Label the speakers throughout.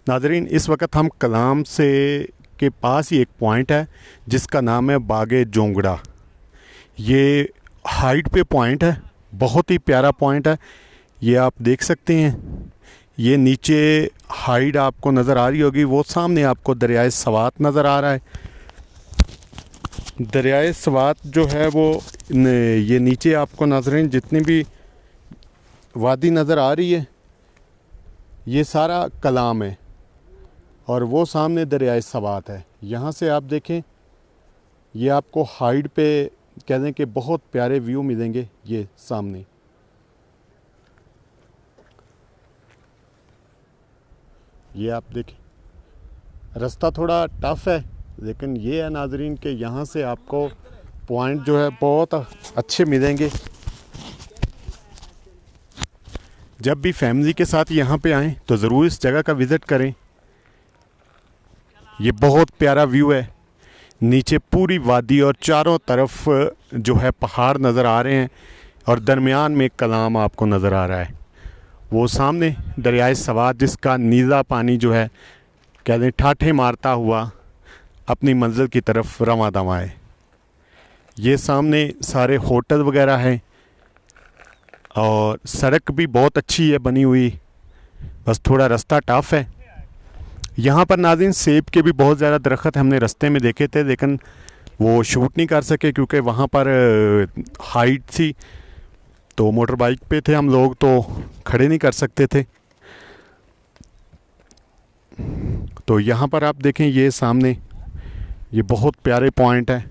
Speaker 1: नाज़रीन, इस वक्त हम कलाम से के पास ही एक पॉइंट है जिसका नाम है बागे जोंगड़ा। ये हाइट पे पॉइंट है, बहुत ही प्यारा पॉइंट है। ये आप देख सकते हैं, ये नीचे हाइट आपको नज़र आ रही होगी, वो सामने आपको दरियाए सवात नज़र आ रहा है। दरियाए सवात जो है वो ये नीचे आपको नाज़रीन जितनी भी वादी नज़र आ रही है ये सारा कलाम है और वो सामने दरियाए सवात है। यहाँ से आप देखें, ये आपको हाइट पे कह दें कि बहुत प्यारे व्यू मिलेंगे। ये सामने ये आप देखें, रास्ता थोड़ा टफ़ है लेकिन ये है नाज़रीन कि यहाँ से आपको पॉइंट जो है बहुत अच्छे मिलेंगे। जब भी फैमिली के साथ यहाँ पे आएँ तो ज़रूर इस जगह का विज़िट करें। ये बहुत प्यारा व्यू है, नीचे पूरी वादी और चारों तरफ जो है पहाड़ नज़र आ रहे हैं और दरमियान में कलाम आपको नज़र आ रहा है। वो सामने दरियाए सवात जिसका नीला पानी जो है कह दें ठाठे मारता हुआ अपनी मंजिल की तरफ रवां दवां है। ये सामने सारे होटल वगैरह हैं और सड़क भी बहुत अच्छी है बनी हुई, बस थोड़ा रास्ता टफ है। यहाँ पर नाज़रीन सेब के भी बहुत ज़्यादा दरख्त हमने रास्ते में देखे थे लेकिन वो शूट नहीं कर सके क्योंकि वहाँ पर हाइट थी, तो मोटर बाइक पे थे हम लोग तो खड़े नहीं कर सकते थे। तो यहाँ पर आप देखें, ये सामने ये बहुत प्यारे पॉइंट है।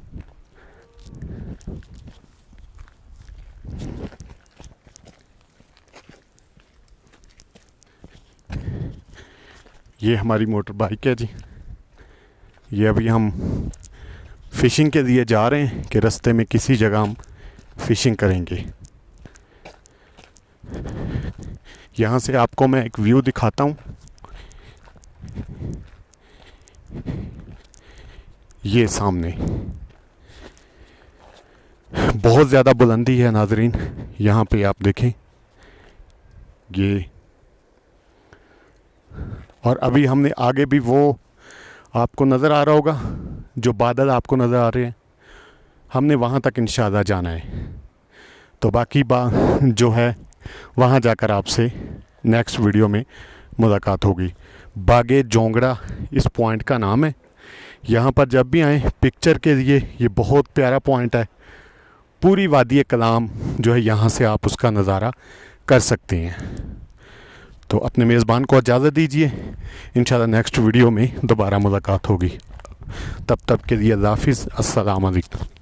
Speaker 1: ये हमारी मोटर बाइक है जी। ये अभी हम फ़िशिंग के लिए जा रहे हैं कि रास्ते में किसी जगह हम फ़िशिंग करेंगे। यहाँ से आपको मैं एक व्यू दिखाता हूँ। ये सामने बहुत ज़्यादा बुलंदी है नाज़रीन, यहाँ पे आप देखें ये। और अभी हमने आगे भी वो आपको नज़र आ रहा होगा जो बादल आपको नज़र आ रहे हैं, हमने वहाँ तक इंशाअल्लाह जाना है। तो बाकी जो है वहाँ जाकर आपसे नेक्स्ट वीडियो में मुलाकात होगी। बागे जोंगड़ा इस पॉइंट का नाम है। यहाँ पर जब भी आएँ पिक्चर के लिए ये बहुत प्यारा पॉइंट है। पूरी वादी कलाम जो है यहाँ से आप उसका नज़ारा कर सकते हैं। तो अपने मेज़बान को इजाज़त दीजिए, इंशाल्लाह नेक्स्ट वीडियो में दोबारा मुलाकात होगी। तब तक के लिए अल्लाह हाफ़िज़, अस्सलाम वालेकुम।